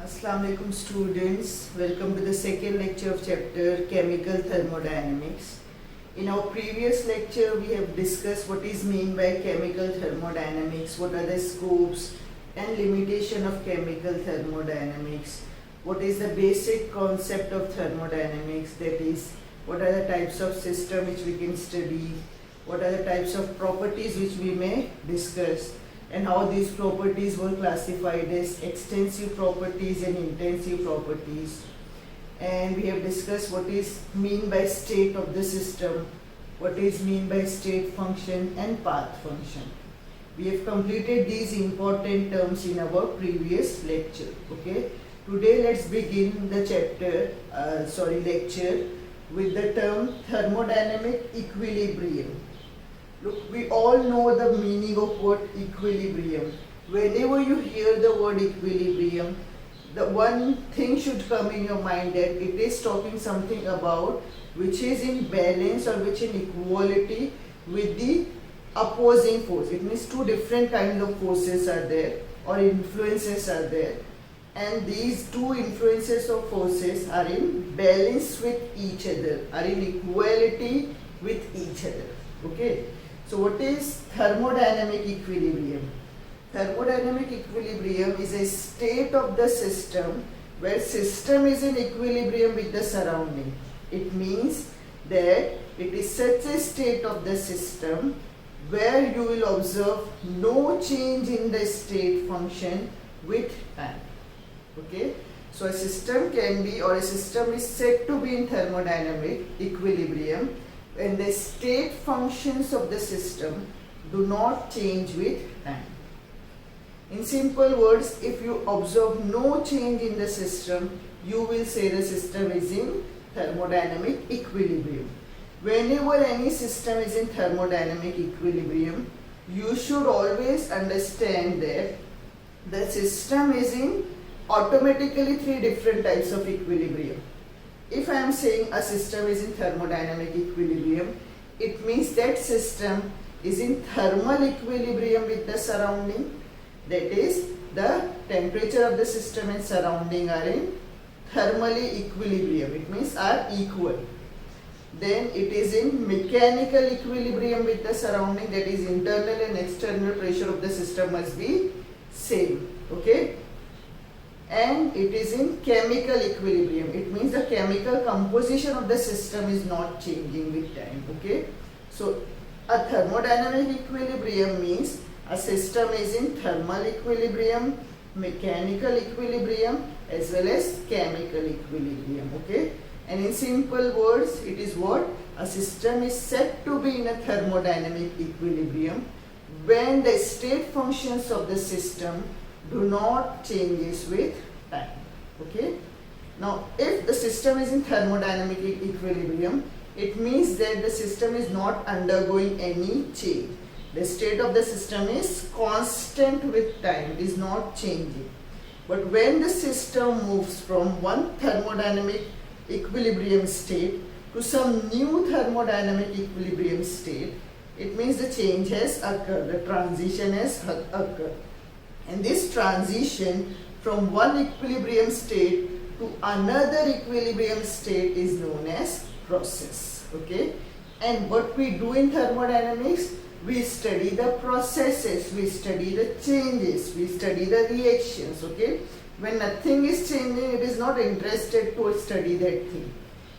Assalamu alaikum students, welcome to the second lecture of chapter Chemical Thermodynamics. In our previous lecture we have discussed what is meant by chemical thermodynamics, what are the scopes and limitation of chemical thermodynamics, what is the basic concept of thermodynamics, that is what are the types of system which we can study, what are the types of properties which we may discuss, and how these properties were classified as extensive properties and intensive properties. And we have discussed what is mean by state of the system, what is mean by state function and path function. We have completed these important terms in our previous lecture. Okay. Today let's begin the lecture with the term thermodynamic equilibrium. Look, we all know the meaning of word equilibrium. Whenever you hear the word equilibrium, the one thing should come in your mind that it is talking something about which is in balance or which in equality with the opposing force. It means two different kinds of forces are there or influences are there, and these two influences or forces are in balance with each other, are in equality with each other. Okay. So what is thermodynamic equilibrium? Thermodynamic equilibrium is a state of the system where system is in equilibrium with the surrounding. It means that it is such a state of the system where you will observe no change in the state function with time. Okay? So a system can be, or a system is said to be in thermodynamic equilibrium when the state functions of the system do not change with time. In simple words, if you observe no change in the system, you will say the system is in thermodynamic equilibrium. Whenever any system is in thermodynamic equilibrium, you should always understand that the system is in automatically three different types of equilibrium. If I am saying a system is in thermodynamic equilibrium, it means that system is in thermal equilibrium with the surrounding. That is, the temperature of the system and surrounding are in thermally equilibrium. It means are equal. Then it is in mechanical equilibrium with the surrounding. That is, internal and external pressure of the system must be same. Okay. And it is in chemical equilibrium. It means the chemical composition of the system is not changing with time. Okay. So a thermodynamic equilibrium means a system is in thermal equilibrium, mechanical equilibrium as well as chemical equilibrium. Okay. And in simple words, it is what? A system is said to be in a thermodynamic equilibrium when the state functions of the system do not changes with time. Okay. Now, if the system is in thermodynamic equilibrium, it means that the system is not undergoing any change. The state of the system is constant with time. It is not changing. But when the system moves from one thermodynamic equilibrium state to some new thermodynamic equilibrium state, it means the change has occurred. The transition has occurred. And this transition from one equilibrium state to another equilibrium state is known as process. Okay? And what we do in thermodynamics, we study the processes, we study the changes, we study the reactions. Okay? When nothing is changing, it is not interested to study that thing.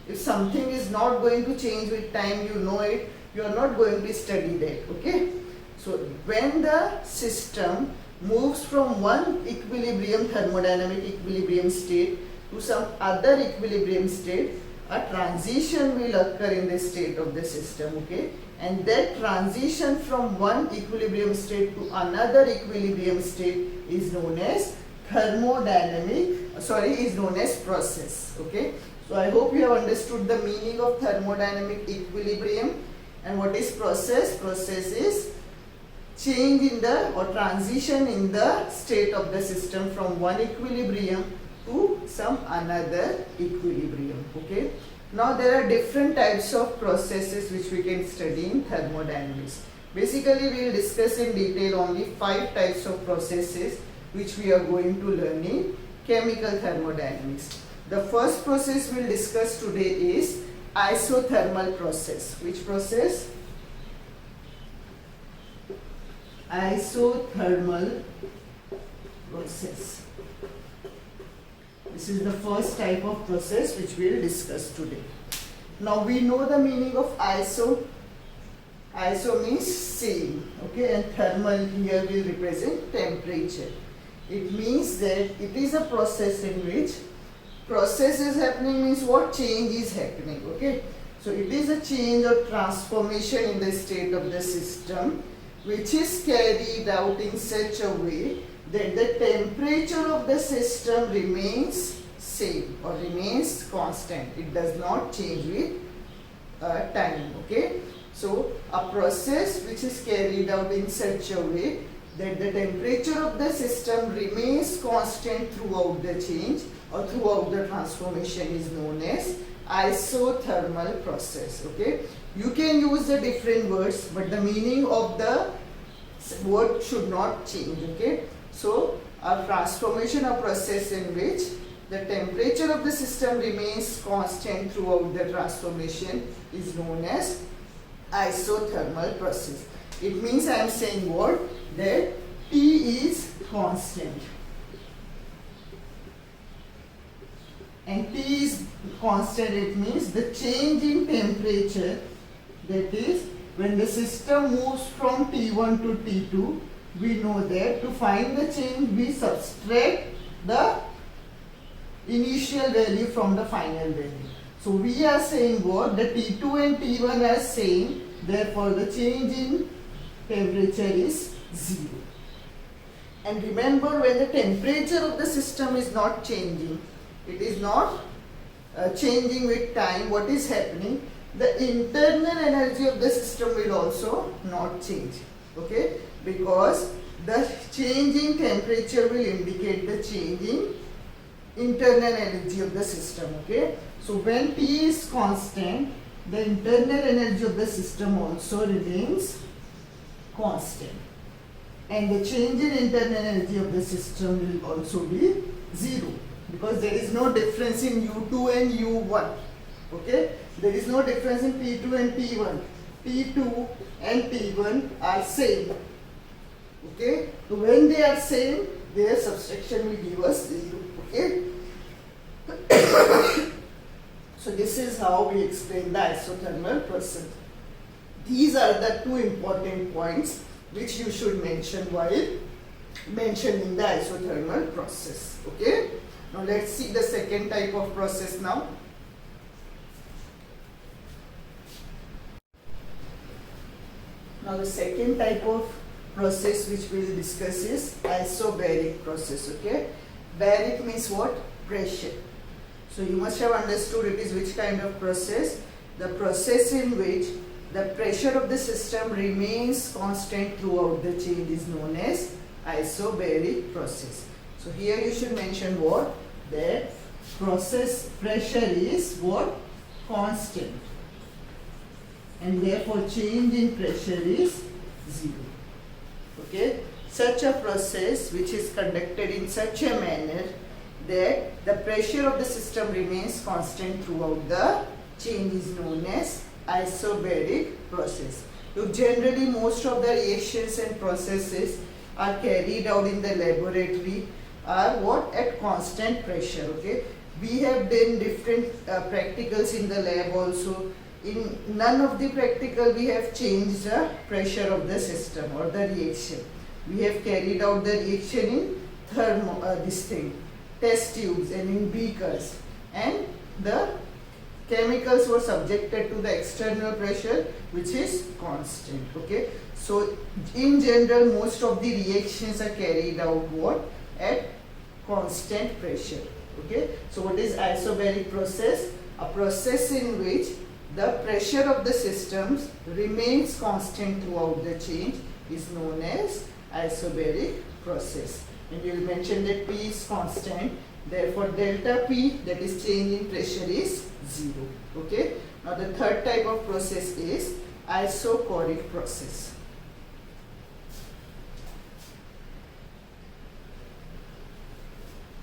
If something is not going to change with time, you know it, you are not going to study that. Okay? So when the system moves from one thermodynamic equilibrium state to some other equilibrium state, a transition will occur in the state of the system. Okay, and that transition from one equilibrium state to another equilibrium state is known as process. Okay, so I hope you have understood the meaning of thermodynamic equilibrium. And what is process? Process is change in the or transition in the state of the system from one equilibrium to some another equilibrium. Okay. Now there are different types of processes which we can study in thermodynamics. Basically we will discuss in detail only 5 types of processes which we are going to learn in chemical thermodynamics. The first process we'll discuss today is isothermal process. Which process? Isothermal process. This is the first type of process which we will discuss today. Now we know the meaning of iso. Iso means same, okay, and thermal here will represent temperature. It means that it is a process in which process is happening, means what? Change is happening, okay. So it is a change or transformation in the state of the system which is carried out in such a way that the temperature of the system remains same or remains constant. It does not change with time, okay. So a process which is carried out in such a way that the temperature of the system remains constant throughout the change or throughout the transformation is known as isothermal process, okay. You can use the different words, but the meaning of the word should not change, okay. So a transformation or process in which the temperature of the system remains constant throughout the transformation is known as isothermal process. It means I am saying what? That T is constant. And T is constant, it means the change in temperature, that is when the system moves from T1 to T2, we know that to find the change we subtract the initial value from the final value. So we are saying what? The T2 and T1 are same, therefore the change in temperature is 0. And remember, when the temperature of the system is not changing, it is not changing with time, what is happening? The internal energy of the system will also not change, okay, because the change in temperature will indicate the change in internal energy of the system, okay. So when T is constant, the internal energy of the system also remains constant, and the change in internal energy of the system will also be 0, because there is no difference in U2 and U1, okay. There is no difference in T2 and T1. T2 and T1 are same, okay. So when they are same, their subtraction will give us 0, okay. So this is how we explain the isothermal process. These are the two important points which you should mention while mentioning the isothermal process, okay. Now let's see the second type of process now. Now the second type of process which we will discuss is isobaric process, okay. Baric means what? Pressure. So you must have understood it is which kind of process? The process in which the pressure of the system remains constant throughout the change is known as isobaric process. So here you should mention what? That process pressure is what? Constant. And therefore change in pressure is 0. Okay. Such a process which is conducted in such a manner that the pressure of the system remains constant throughout the change is known as isobaric process. Look, generally most of the reactions and processes are carried out in the laboratory are what? At constant pressure, okay. We have done different practicals in the lab also. In none of the practical we have changed the pressure of the system or the reaction. We have carried out the reaction in test tubes and in beakers, and the chemicals were subjected to the external pressure which is constant, okay. So in general most of the reactions are carried out what? At constant pressure, okay. So what is isobaric process? A process in which the pressure of the systems remains constant throughout the change is known as isobaric process. And you will mention that P is constant, therefore delta P, that is change in pressure, is 0, okay. Now the third type of process is isochoric process.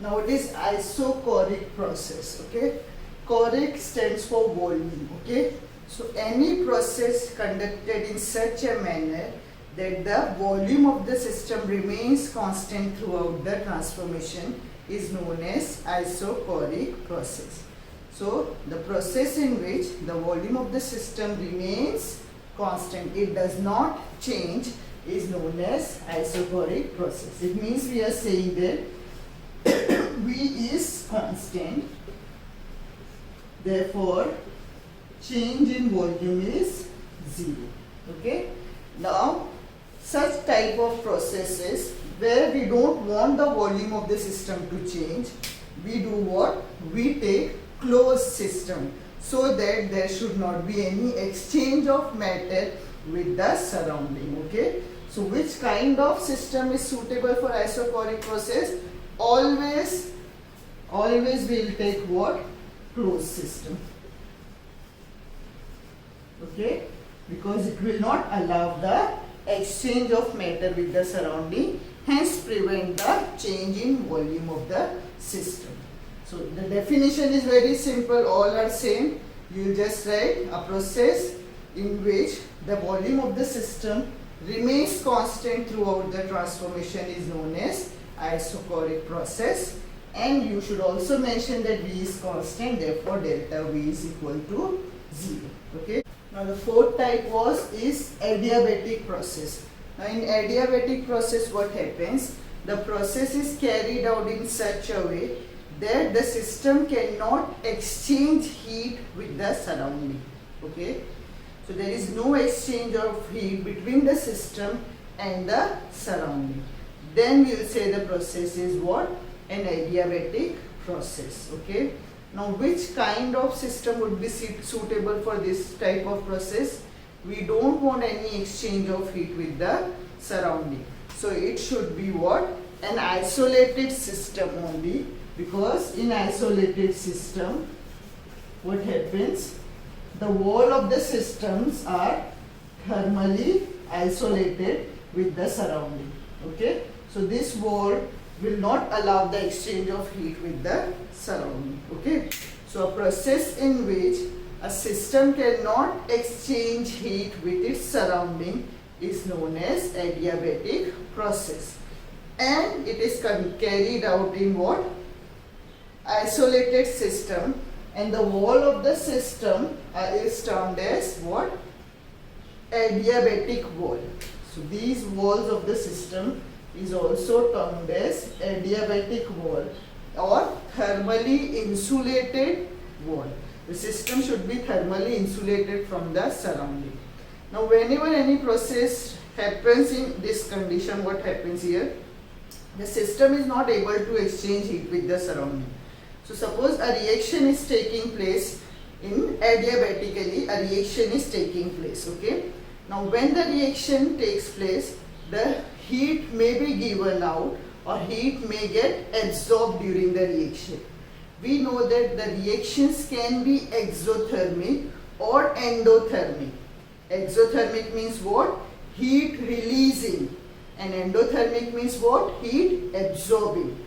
Now it is isochoric process. Okay, choric stands for volume. Okay, so any process conducted in such a manner that the volume of the system remains constant throughout the transformation is known as isochoric process. So the process in which the volume of the system remains constant, it does not change, is known as isochoric process. It means we are saying that V is constant, therefore change in volume is 0. Okay. Now such type of processes where we don't want the volume of the system to change, we do what? We take closed system so that there should not be any exchange of matter with the surrounding. Okay. So which kind of system is suitable for isochoric process? Always we'll take what? Closed system. Okay, because it will not allow the exchange of matter with the surrounding, hence prevent the change in volume of the system. So the definition is very simple, all are same. You will just write a process in which the volume of the system remains constant throughout the transformation is known as isochoric process, and you should also mention that V is constant, therefore delta V is equal to 0. Okay. Now the fourth type is adiabatic process. Now in adiabatic process what happens? The process is carried out in such a way that the system cannot exchange heat with the surrounding. Okay. So there is no exchange of heat between the system and the surrounding. Then we will say the process is what? An adiabatic process. Okay. Now which kind of system would be suitable for this type of process? We don't want any exchange of heat with the surrounding. So it should be what? An isolated system only, because in isolated system what happens? The wall of the systems are thermally isolated with the surrounding. Okay. So this wall will not allow the exchange of heat with the surrounding. Okay. So a process in which a system cannot exchange heat with its surrounding is known as adiabatic process, and it is carried out in what? Isolated system, and the wall of the system is termed as what? Adiabatic wall. So these walls of the system is also termed as adiabatic wall or thermally insulated wall. The system should be thermally insulated from the surrounding. Now whenever any process happens in this condition, what happens here? The system is not able to exchange heat with the surrounding. So suppose a reaction is taking place in adiabatically, a reaction is taking place. Okay. Now when the reaction takes place, the heat may be given out or heat may get absorbed during the reaction. We know that the reactions can be exothermic or endothermic. Exothermic means what? Heat releasing, and endothermic means what? Heat absorbing.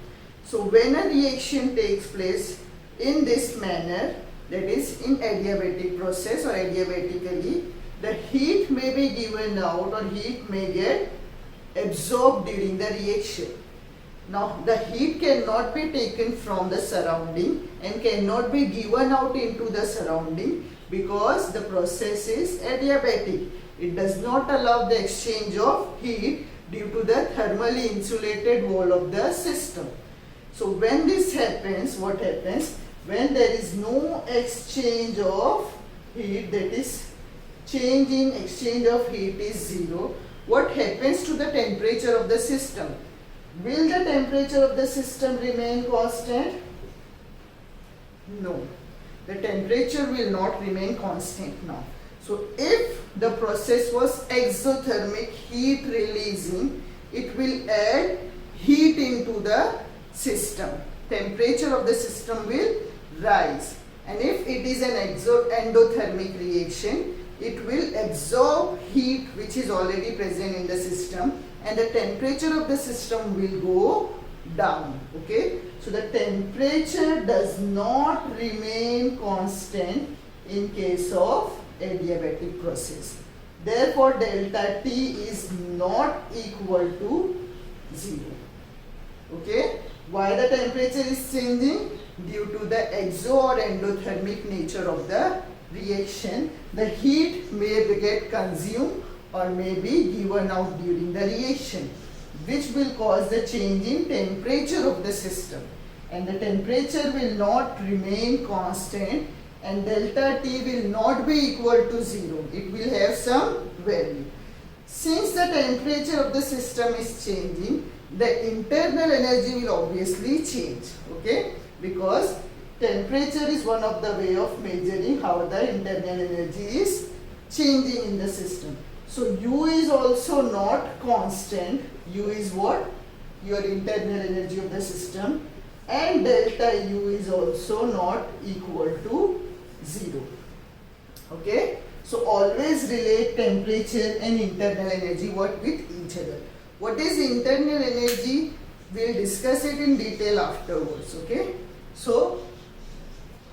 So when a reaction takes place in this manner, that is in adiabatic process or adiabatically, the heat may be given out or heat may get absorbed during the reaction. Now the heat cannot be taken from the surrounding and cannot be given out into the surrounding because the process is adiabatic. It does not allow the exchange of heat due to the thermally insulated wall of the system. So when this happens, what happens? When there is no exchange of heat, that is change in exchange of heat is 0, what happens to the temperature of the system? Will the temperature of the system remain constant? No. The temperature will not remain constant now. So if the process was exothermic, heat releasing, it will add heat into the system. Temperature of the system will rise. And if it is an endothermic reaction, it will absorb heat which is already present in the system, and the temperature of the system will go down. Okay, so the temperature does not remain constant in case of adiabatic process. Therefore, delta T is not equal to 0. Okay, why the temperature is changing? Due to the exo or endothermic nature of the reaction, the heat may get consumed or may be given out during the reaction, which will cause the change in temperature of the system, and the temperature will not remain constant, and delta T will not be equal to 0. It will have some value. Since the temperature of the system is changing, the internal energy will obviously change. Okay, because temperature is one of the way of measuring how the internal energy is changing in the system. So U is also not constant. U is what? Your internal energy of the system, and delta U is also not equal to 0. Okay, so always relate temperature and internal energy what with each other. What is internal energy? We'll discuss it in detail afterwards. Okay, so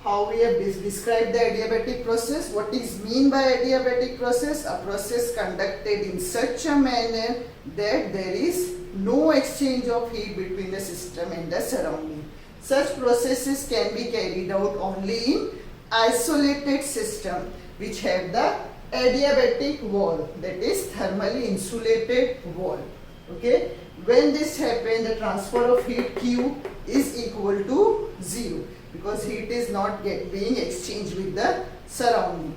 how we have described the adiabatic process. What is mean by adiabatic process? A process conducted in such a manner that there is no exchange of heat between the system and the surrounding. Such processes can be carried out only in isolated system which have the adiabatic wall, that is thermally insulated wall. Okay, when this happens, the transfer of heat Q is equal to 0 because heat is not being exchanged with the surrounding.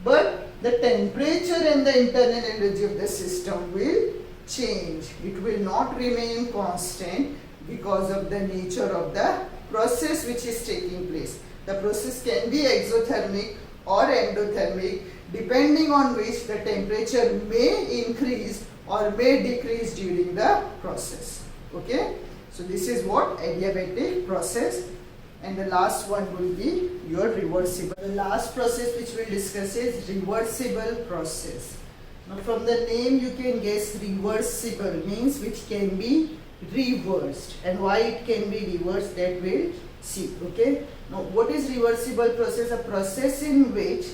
But the temperature and the internal energy of the system will change. It will not remain constant because of the nature of the process which is taking place. The process can be exothermic or endothermic, depending on which the temperature may increase or may decrease during the process. Okay, so this is what adiabatic process. And the last one will be your reversible. The last process which we'll discuss is reversible process. Now from the name you can guess reversible means which can be reversed, and why it can be reversed that we'll see. Okay, now what is reversible process? A process in which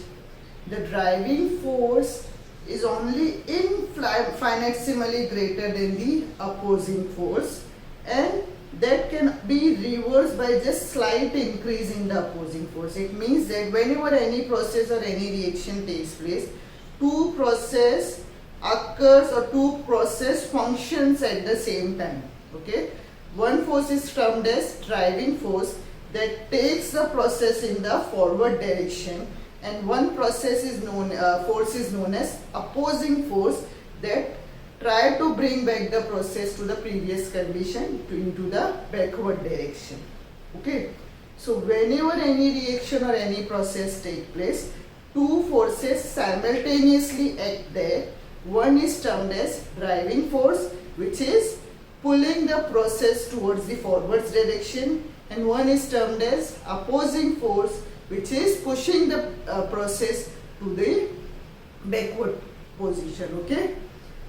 the driving force is only infinitesimally greater than the opposing force, and that can be reversed by just slight increase in the opposing force. It means that whenever any process or any reaction takes place, two process occurs or two process functions at the same time. Okay, one force is termed as driving force that takes the process in the forward direction, and one process is force is known as opposing force that try to bring back the process to the previous condition into the backward direction. Okay, so whenever any reaction or any process take place, two forces simultaneously act there. One is termed as driving force, which is pulling the process towards the forwards direction, and one is termed as opposing force, which is pushing the process to the backward position. Okay,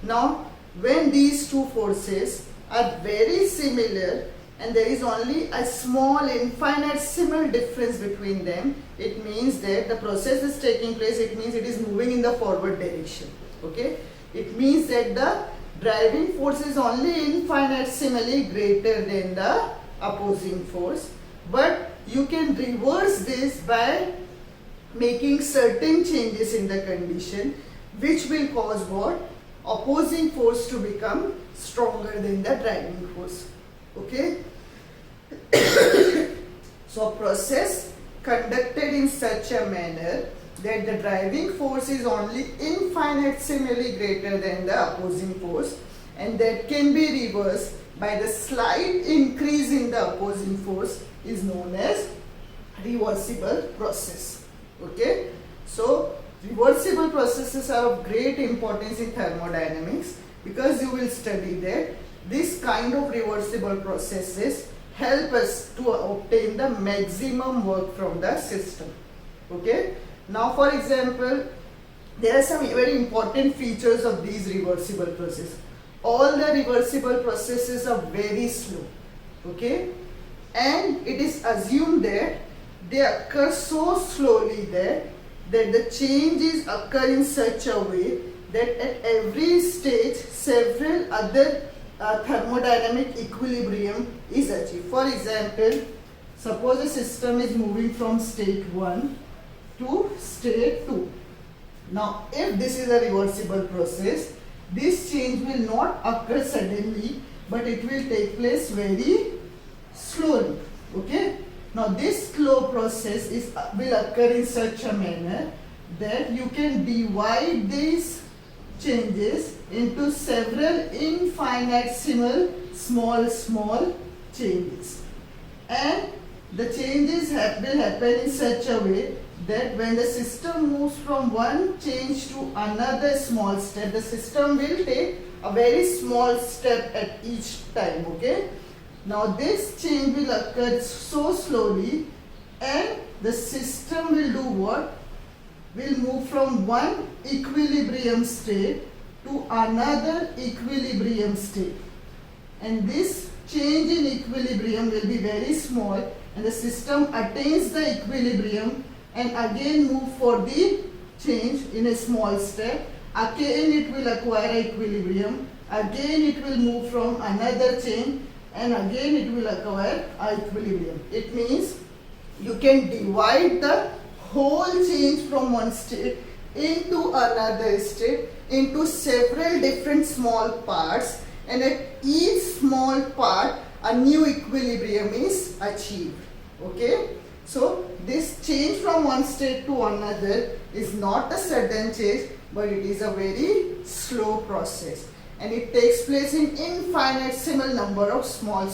now when these two forces are very similar and there is only a small infinitesimal difference between them, it means that the process is taking place. It means it is moving in the forward direction. Okay, it means that the driving force is only infinitesimally greater than the opposing force, but you can reverse this by making certain changes in the condition which will cause what? Opposing force to become stronger than the driving force. Okay, so a process conducted in such a manner that the driving force is only infinitesimally greater than the opposing force, and that can be reversed by the slight increase in the opposing force is known as reversible process. Okay, so reversible processes are of great importance in thermodynamics because you will study that this kind of reversible processes help us to obtain the maximum work from the system. Okay, now for example, there are some very important features of these reversible processes. All the reversible processes are very slow. Okay, and it is assumed that they occur so slowly that the changes occur in such a way that at every stage several other thermodynamic equilibrium is achieved. For example, suppose a system is moving from state 1 to state 2. Now, if this is a reversible process, this change will not occur suddenly, but it will take place very slowly. Okay? Now, this slow process will occur in such a manner that you can divide these changes into several infinitesimal small changes, and the changes will happen in such a way that when the system moves from one change to another small step, the system will take a very small step at each time. Okay, now this change will occur so slowly, and the system will do what? Will move from one equilibrium state to another equilibrium state, and this change in equilibrium will be very small, and the system attains the equilibrium and again move for the change in a small step. Again it will acquire equilibrium, again it will move from another change, and again it will acquire equilibrium. It means you can divide the whole change from one state into another state into several different small parts, and at each small part a new equilibrium is achieved. Okay, so this change from one state to another is not a sudden change, but it is a very slow process, and it takes place in infinitesimal number of small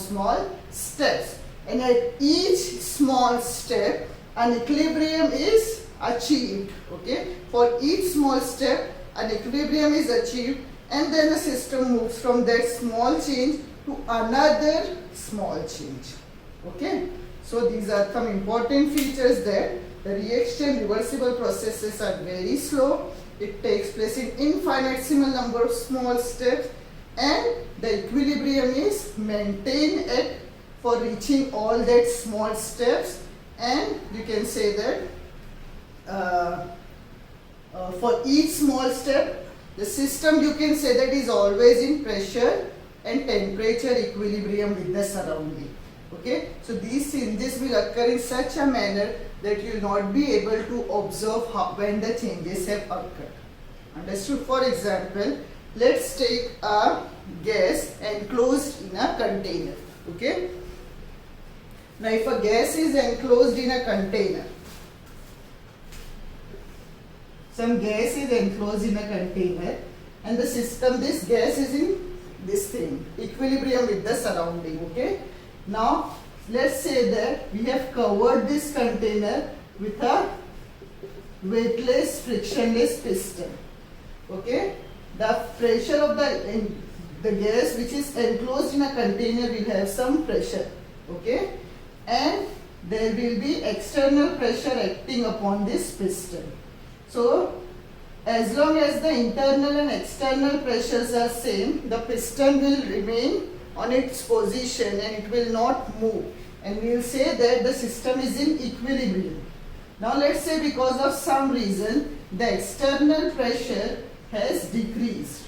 steps, and at each small step an equilibrium is achieved. Okay, for each small step an equilibrium is achieved, and then the system moves from that small change to another small change. Okay, so these are some important features that the reaction reversible processes are very slow. It takes place in infinitesimal number of small steps, and the equilibrium is maintained for reaching all that small steps, and you can say that for each small step the system, you can say that, is always in pressure and temperature equilibrium with the surrounding. Okay, so these changes will occur in such a manner that you will not be able to observe when the changes have occurred. Understood? For example, let's take a gas enclosed in a container. Okay, now if a gas is enclosed in a container, some gas is enclosed in a container, and the system, this gas is in this thing, equilibrium with the surrounding. Okay, now let's say that we have covered this container with a weightless frictionless piston. Okay, the pressure of the gas which is enclosed in a container will have some pressure. Okay, and there will be external pressure acting upon this piston. So as long as the internal and external pressures are same, the piston will remain on its position and it will not move, and we will say that the system is in equilibrium. Now let's say because of some reason the external pressure has decreased.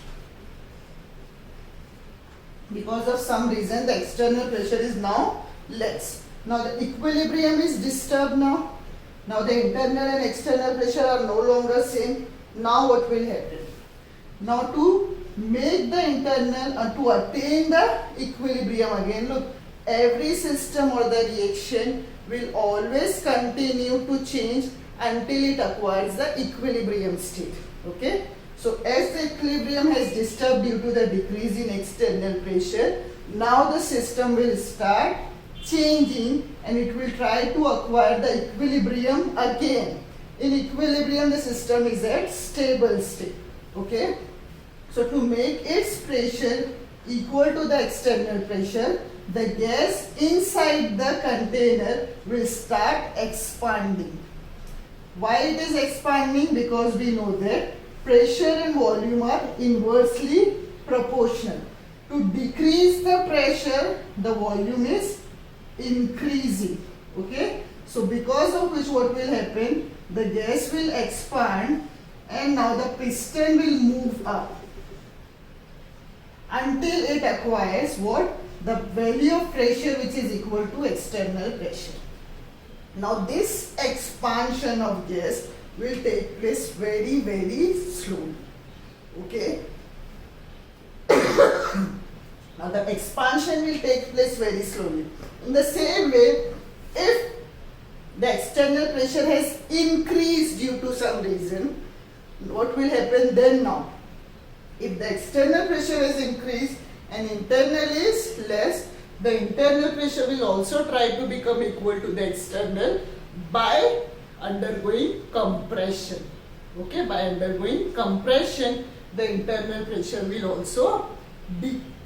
Because of some reason the external pressure is now less. Now the equilibrium is disturbed now. Now the internal and external pressure are no longer same. Now what will happen? Now to make the internal, to attain the equilibrium again, look, every system or the reaction will always continue to change until it acquires the equilibrium state. Okay, so as the equilibrium has disturbed due to the decrease in external pressure, now the system will start changing and it will try to acquire the equilibrium again. In equilibrium the system is at stable state. Okay, so to make its pressure equal to the external pressure, the gas inside the container will start expanding. Why it is expanding? Because we know that pressure and volume are inversely proportional. To decrease the pressure, the volume is increasing. Okay. So because of which what will happen? The gas will expand and now the piston will move up until it acquires what? The value of pressure which is equal to external pressure. Now this expansion of gas will take place very, very slowly. Okay. Now the expansion will take place very slowly. In the same way, if the external pressure has increased due to some reason, what will happen then now? If the external pressure has increased and internal is less, the internal pressure will also try to become equal to the external by undergoing compression. Okay, by undergoing compression, the internal pressure will also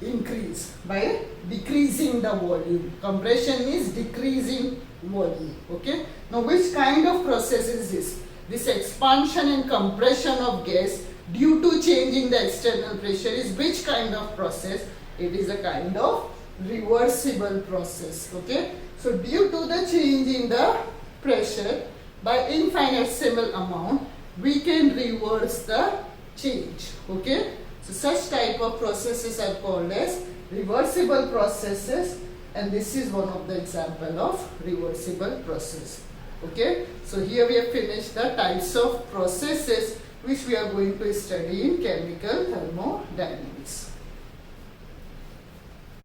increase by decreasing the volume. Compression means decreasing volume. Okay. Now, which kind of process is this? This expansion and compression of gas due to changing the external pressure is which kind of process? It is a kind of reversible process. Okay. So, due to the change in the pressure by infinitesimal amount, we can reverse the change. Okay. So, such type of processes are called as reversible processes, and this is one of the example of reversible process. Okay. So, here we have finished the types of processes which we are going to study in chemical thermodynamics.